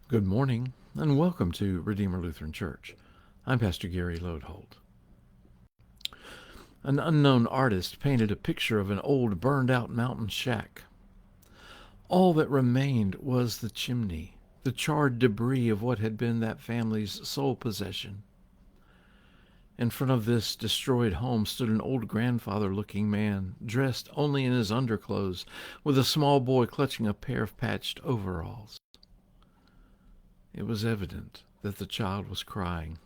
Good morning, and welcome to Redeemer Lutheran Church. I'm Pastor Gary Lodeholt. An unknown artist painted a picture of an old burned-out mountain shack. All that remained was the chimney, the charred debris of what had been that family's sole possession. In front of this destroyed home stood an old grandfather-looking man, dressed only in his underclothes, with a small boy clutching a pair of patched overalls. It was evident that the child was crying.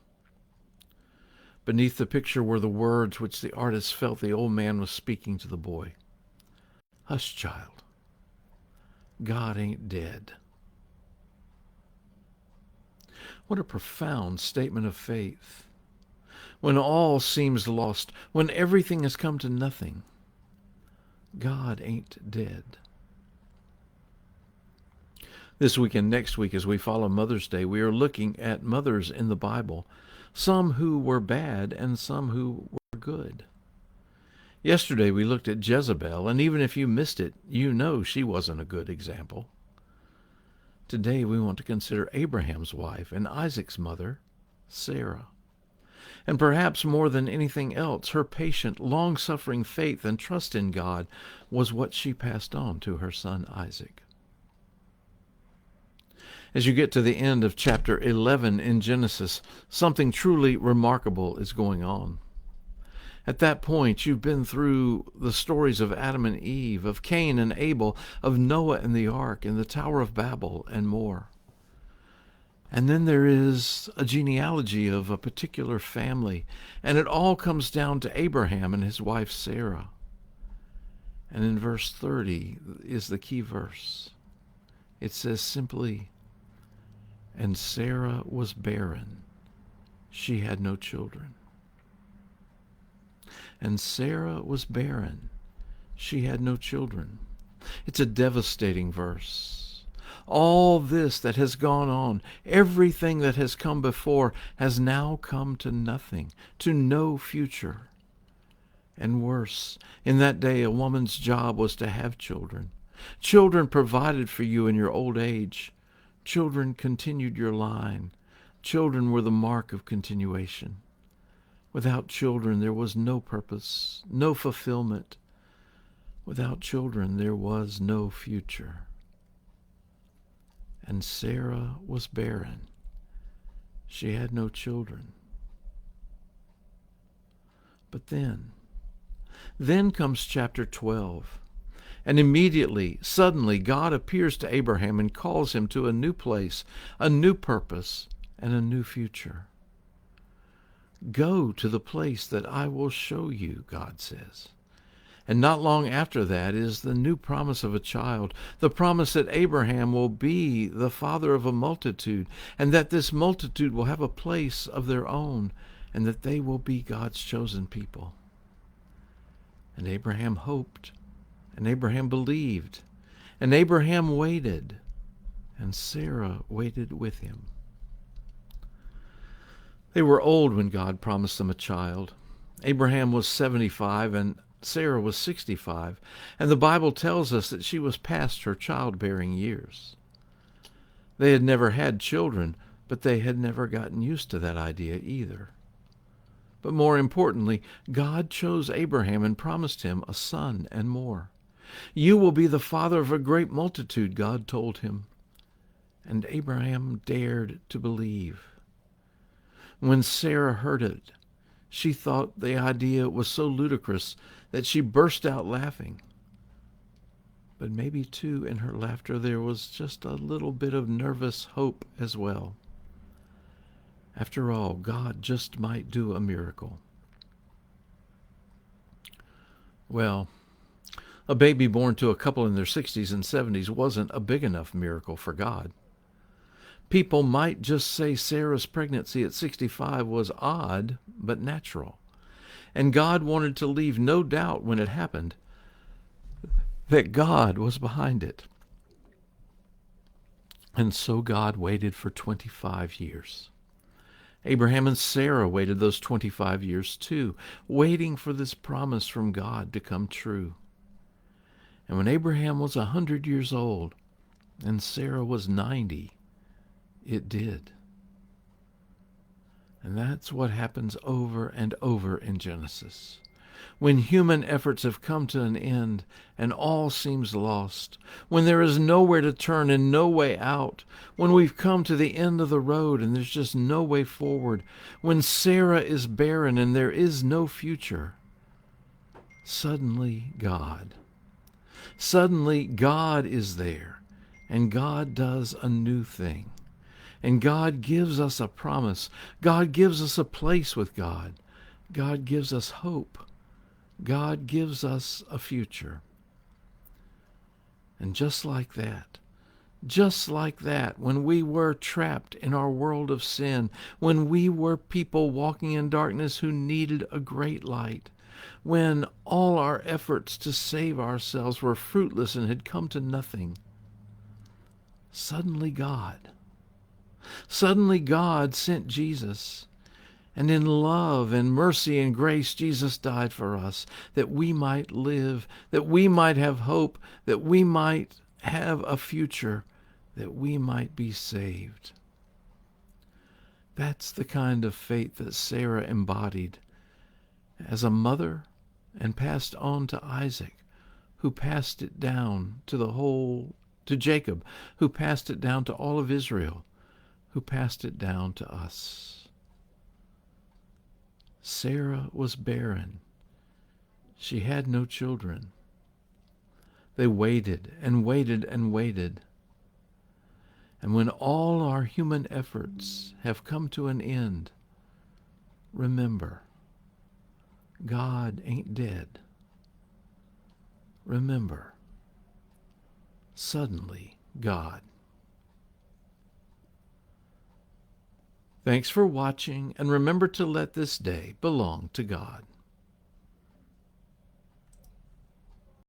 Beneath the picture were the words which the artist felt the old man was speaking to the boy. Hush, child. God ain't dead. What a profound statement of faith. When all seems lost, when everything has come to nothing, God ain't dead. This week and next week, as we follow Mother's Day, we are looking at mothers in the Bible, some who were bad and some who were good. Yesterday we looked at Jezebel, and even if you missed it, you know she wasn't a good example. Today we want to consider Abraham's wife and Isaac's mother, Sarah. And perhaps more than anything else, her patient, long-suffering faith and trust in God was what she passed on to her son Isaac. As you get to the end of chapter 11 in Genesis, something truly remarkable is going on. At that point, you've been through the stories of Adam and Eve, of Cain and Abel, of Noah and the ark, and the Tower of Babel, and more. And then there is a genealogy of a particular family, and it all comes down to Abraham and his wife Sarah. And in verse 30 is the key verse. It says simply, "And Sarah was barren. She had no children." And Sarah was barren. She had no children. It's a devastating verse. All this that has gone on, everything that has come before, has now come to nothing, to no future. And worse, in that day a woman's job was to have children. Children provided for you in your old age. Children continued your line. Children were the mark of continuation. Without children, there was no purpose, no fulfillment. Without children, there was no future. And Sarah was barren. She had no children. But then comes chapter 12. And immediately, suddenly, God appears to Abraham and calls him to a new place, a new purpose, and a new future. Go to the place that I will show you, God says. And not long after that is the new promise of a child, the promise that Abraham will be the father of a multitude, and that this multitude will have a place of their own, and that they will be God's chosen people. And Abraham hoped, and Abraham believed, and Abraham waited, and Sarah waited with him. They were old when God promised them a child. Abraham was 75 and Sarah was 65, and the Bible tells us that she was past her childbearing years. They had never had children, but they had never gotten used to that idea either. But more importantly, God chose Abraham and promised him a son and more. You will be the father of a great multitude, God told him. And Abraham dared to believe. When Sarah heard it, she thought the idea was so ludicrous that she burst out laughing. But maybe, too, in her laughter there was just a little bit of nervous hope as well. After all, God just might do a miracle. Well, a baby born to a couple in their 60s and 70s wasn't a big enough miracle for God. People might just say Sarah's pregnancy at 65 was odd, but natural. And God wanted to leave no doubt when it happened that God was behind it. And so God waited for 25 years. Abraham and Sarah waited those 25 years too, waiting for this promise from God to come true. And when Abraham was 100 years old and Sarah was 90, it did. And that's what happens over and over in Genesis. When human efforts have come to an end and all seems lost, when there is nowhere to turn and no way out, when we've come to the end of the road and there's just no way forward, when Sarah is barren and there is no future, suddenly God is there, and God does a new thing. And God gives us a promise. God gives us a place with God. God gives us hope. God gives us a future. And just like that, when we were trapped in our world of sin, when we were people walking in darkness who needed a great light, when all our efforts to save ourselves were fruitless and had come to nothing, suddenly God sent Jesus. And in love and mercy and grace, Jesus died for us, that we might live, that we might have hope, that we might have a future, that we might be saved. That's the kind of faith that Sarah embodied as a mother and passed on to Isaac, who passed it down to Jacob, who passed it down to all of Israel, who passed it down to us. Sarah was barren. She had no children. They waited and waited and waited. And when all our human efforts have come to an end, remember, God ain't dead. Remember, suddenly God. Thanks for watching, and remember to let this day belong to God.